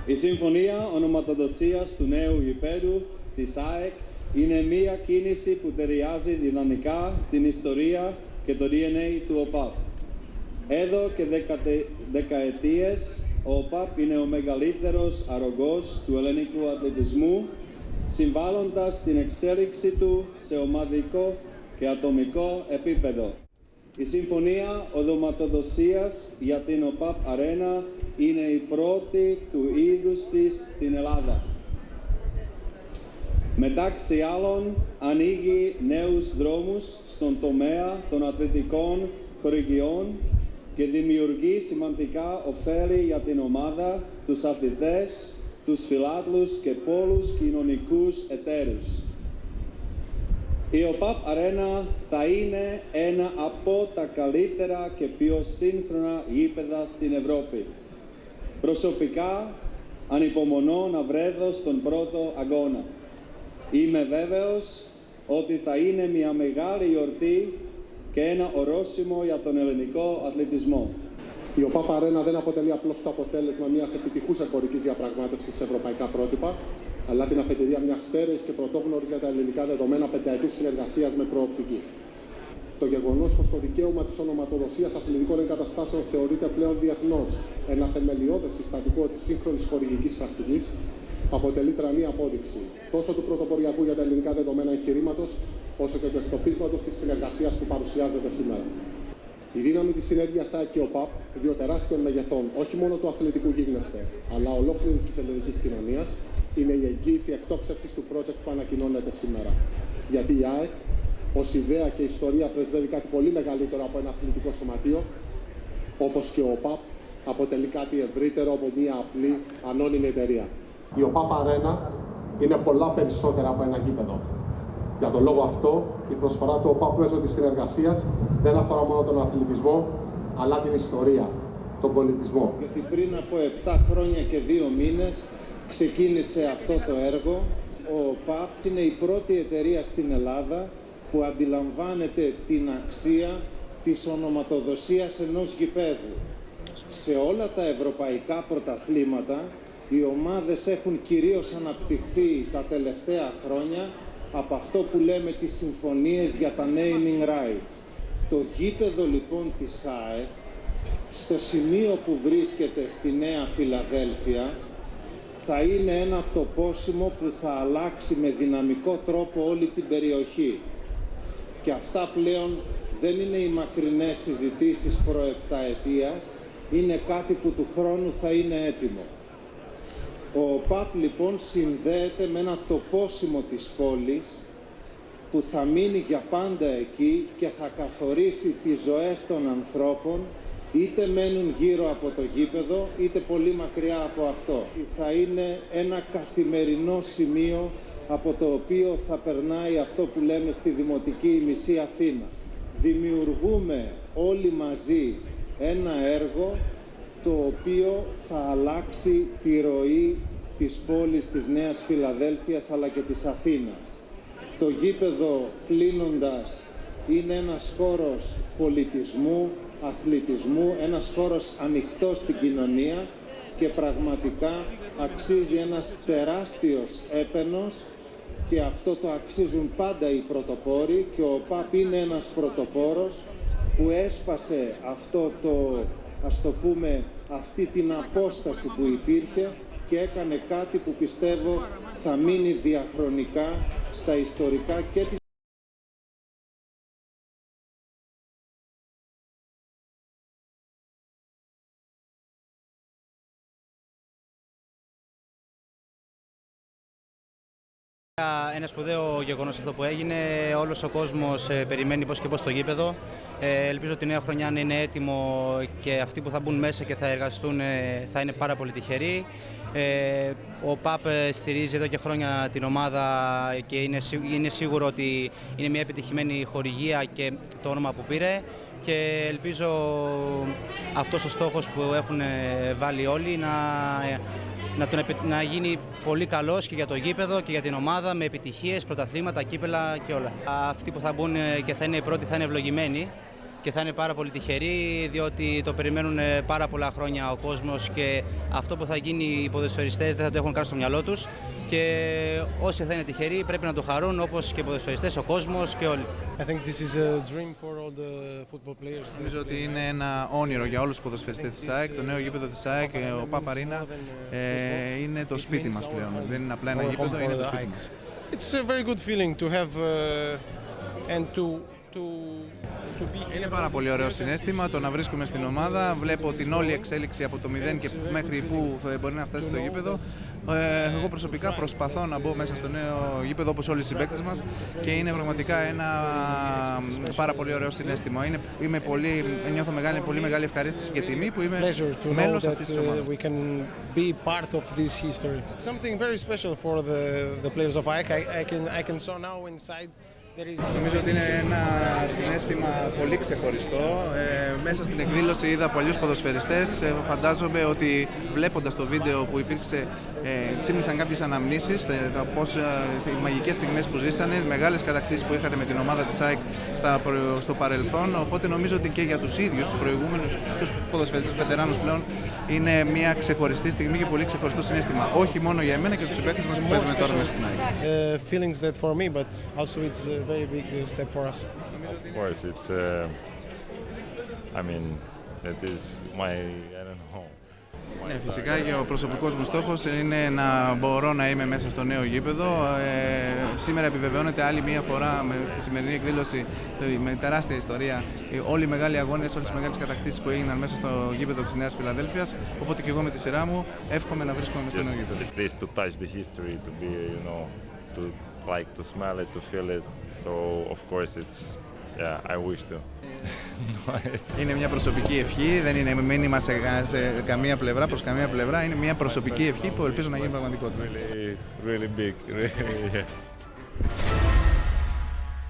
Η συμφωνία ονοματοδοσίας του νέου γηπέδου της ΑΕΚ είναι μια κίνηση που ταιριάζει δυναμικά στην ιστορία και το DNA του ΟΠΑΠ. Εδώ και δεκαετίες ο ΟΠΑΠ είναι ο μεγαλύτερος αρρωγός του ελληνικού αθλητισμού, συμβάλλοντας στην εξέλιξη του σε ομαδικό και ατομικό επίπεδο. Η συμφωνία ονοματοδοσίας για την ΟΠΑΠ Αρένα είναι η πρώτη του είδους της στην Ελλάδα. Μεταξύ άλλων, ανοίγει νέους δρόμους στον τομέα των αθλητικών χορηγιών και δημιουργεί σημαντικά ωφέλη για την ομάδα, τους αθλητές, τους φιλάθλους και πολλούς κοινωνικούς εταίρους. Η ΟΠΑΠ Αρένα θα είναι ένα από τα καλύτερα και πιο σύγχρονα γήπεδα στην Ευρώπη. Προσωπικά, ανυπομονώ να βρεθώ στον πρώτο αγώνα. Είμαι βέβαιος ότι θα είναι μια μεγάλη γιορτή και ένα ορόσημο για τον ελληνικό αθλητισμό. Η ΟΠΑΠ Αρένα δεν αποτελεί απλώς το αποτέλεσμα μιας επιτυχούς εμπορικής διαπραγμάτευσης σε ευρωπαϊκά πρότυπα, αλλά την αφετηρία μιας στέρεης και πρωτόγνωρης για τα ελληνικά δεδομένα πενταετούς συνεργασίας με προοπτική. Το γεγονός πως το δικαίωμα της ονοματοδοσίας αθλητικών εγκαταστάσεων θεωρείται πλέον διεθνώς ένα θεμελιώδες συστατικό της σύγχρονης χορηγικής πρακτικής αποτελεί τρανή απόδειξη τόσο του πρωτοποριακού για τα ελληνικά δεδομένα εγχειρήματος, όσο και του εκτοπίσματος της συνεργασίας που παρουσιάζεται σήμερα. Η δύναμη της συνέργειας ΑΕΚ και ΟΠΑΠ, δύο τεράστιων μεγεθών, όχι μόνο του αθλητικού γίγνεσθε, αλλά ολόκληρης της ελληνικής κοινωνίας, είναι η εγγύηση εκτόξευσης του project που ανακοινώνεται σήμερα. Γιατί η ΑΕΚ, ως ιδέα και ιστορία, πρεσβεύει κάτι πολύ μεγαλύτερο από ένα αθλητικό σωματείο, όπως και ο ΟΠΑΠ αποτελεί κάτι ευρύτερο από μια απλή ανώνυμη εταιρεία. Η ΟΠΑΠ Αρένα είναι πολλά περισσότερα από ένα γήπεδο. Για τον λόγο αυτό, η προσφορά του ΟΠΑΠ μέσω της συνεργασίας δεν αφορά μόνο τον αθλητισμό, αλλά την ιστορία, τον πολιτισμό. Γιατί πριν από 7 χρόνια και 2 μήνες ξεκίνησε αυτό το έργο. Ο ΟΠΑΠ είναι η πρώτη εταιρεία στην Ελλάδα που αντιλαμβάνεται την αξία της ονοματοδοσίας ενός γηπέδου. Σε όλα τα ευρωπαϊκά πρωταθλήματα, οι ομάδες έχουν κυρίως αναπτυχθεί τα τελευταία χρόνια από αυτό που λέμε τις συμφωνίες για τα naming rights. Το γήπεδο λοιπόν της ΑΕΚ, στο σημείο που βρίσκεται στη Νέα Φιλαδέλφια, θα είναι ένα τοπόσιμο που θα αλλάξει με δυναμικό τρόπο όλη την περιοχή. Και αυτά πλέον δεν είναι οι μακρινές συζητήσεις προεπταετίας, είναι κάτι που του χρόνου θα είναι έτοιμο. Ο ΟΠΑΠ λοιπόν συνδέεται με ένα τοπόσιμο της πόλης που θα μείνει για πάντα εκεί και θα καθορίσει τις ζωές των ανθρώπων, είτε μένουν γύρω από το γήπεδο, είτε πολύ μακριά από αυτό. Θα είναι ένα καθημερινό σημείο από το οποίο θα περνάει αυτό που λέμε στη Δημοτική η μισή Αθήνα. Δημιουργούμε όλοι μαζί ένα έργο το οποίο θα αλλάξει τη ροή της πόλης της Νέας Φιλαδέλφειας αλλά και της Αθήνας. Το γήπεδο, κλείνοντας, είναι ένας χώρος πολιτισμού, αθλητισμού, ένας χώρος ανοιχτός στην κοινωνία και πραγματικά αξίζει ένας τεράστιος έπαινος και αυτό το αξίζουν πάντα οι πρωτοπόροι και ο ΟΠΑΠ είναι ένας πρωτοπόρος που έσπασε αυτό το, ας το πούμε, αυτή την απόσταση που υπήρχε και έκανε κάτι που πιστεύω θα μείνει διαχρονικά στα ιστορικά και της Ένα σπουδαίο γεγονός αυτό που έγινε. Όλος ο κόσμος περιμένει πώς και πώς το γήπεδο. Ελπίζω ότι η νέα χρονιά να είναι έτοιμο και αυτοί που θα μπουν μέσα και θα εργαστούν θα είναι πάρα πολύ τυχεροί. Ο ΟΠΑΠ στηρίζει εδώ και χρόνια την ομάδα και είναι σίγουρο ότι είναι μια επιτυχημένη χορηγία και το όνομα που πήρε. Και ελπίζω αυτός ο στόχος που έχουν βάλει όλοι να γίνει πολύ καλός και για το γήπεδο και για την ομάδα με επιτυχίες, πρωταθλήματα, κύπελα και όλα. Αυτοί που θα μπουν και θα είναι οι πρώτοι θα είναι ευλογημένοι και θα είναι πάρα πολύ τυχεροί, διότι το περιμένουν πάρα πολλά χρόνια ο κόσμος και αυτό που θα γίνει οι ποδοσφαιριστές δεν θα το έχουν καν στο μυαλό τους και όσοι θα είναι τυχεροί πρέπει να το χαρούν, όπως και οι ποδοσφαιριστές, ο κόσμος και όλοι. Νομίζω ότι είναι ένα όνειρο για όλους τους ποδοσφαιριστές της ΑΕΚ. Το νέο γήπεδο της ΑΕΚ, ο Pap Arena, είναι το σπίτι μας πλέον. Δεν είναι απλά ένα γήπεδο, είναι το σπίτι μας. It's a very good feeling to have and to be here. Είναι πάρα πολύ ωραίο συναίσθημα το να βρίσκομαι στην ομάδα. Βλέπω την όλη εξέλιξη από το 0 και μέχρι που μπορεί να φτάσει το γήπεδο. Εγώ προσωπικά προσπαθώ να μπω μέσα στο νέο γήπεδο όπως όλοι οι συμπαίκτες μας και είναι πραγματικά ένα πάρα πολύ ωραίο συναίσθημα. Νιώθω πολύ μεγάλη ευχαρίστηση και τιμή που είμαι μέλος αυτής της ομάδας. We can be part of this history. Something very special for the players of ΑΕΚ. I can saw now inside. Νομίζω ότι είναι ένα συναίσθημα πολύ ξεχωριστό. Μέσα στην εκδήλωση είδα πολλούς ποδοσφαιριστές. Φαντάζομαι ότι βλέποντας το βίντεο που υπήρξε, ξύπνησαν κάποιες αναμνήσεις, οι μαγικές στιγμές που ζήσανε, μεγάλες κατακτήσεις που είχαν με την ομάδα της ΑΕΚ στο παρελθόν. Οπότε νομίζω ότι και για τους ίδιους, τους προηγούμενους, τους ποδοσφαιριστές, τους βετεράνους πλέον, είναι μια ξεχωριστή στιγμή και πολύ ξεχωριστό συναίσθημα. Όχι μόνο για εμένα και τους συμπαίκτες μας που παίζουμε τώρα μέσα στην ΑΕΚ. Feelings that for me, but also it's a very big step for us. Of course, it's. I mean, it is my. I don't know. Ναι, φυσικά και ο προσωπικός μου στόχος είναι να μπορώ να είμαι μέσα στο νέο γήπεδο. Σήμερα επιβεβαιώνεται άλλη μία φορά στη σημερινή εκδήλωση με τεράστια ιστορία όλοι οι μεγάλοι αγώνες, όλες τις μεγάλες κατακτήσεις που έγιναν μέσα στο γήπεδο της Νέας Φιλαδέλφειας. Οπότε και εγώ με τη σειρά μου εύχομαι να βρίσκομαι μέσα στο νέο γήπεδο. At least to touch the history, to be, to like to smell it, to feel it. So of course it's. Yeah, I wish to. Είναι μια προσωπική ευχή, δεν είναι μήνυμα σε καμία πλευρά, προς καμία πλευρά. Είναι μια προσωπική ευχή που ελπίζω να γίνει πραγματικότητα. Really big, really, yeah.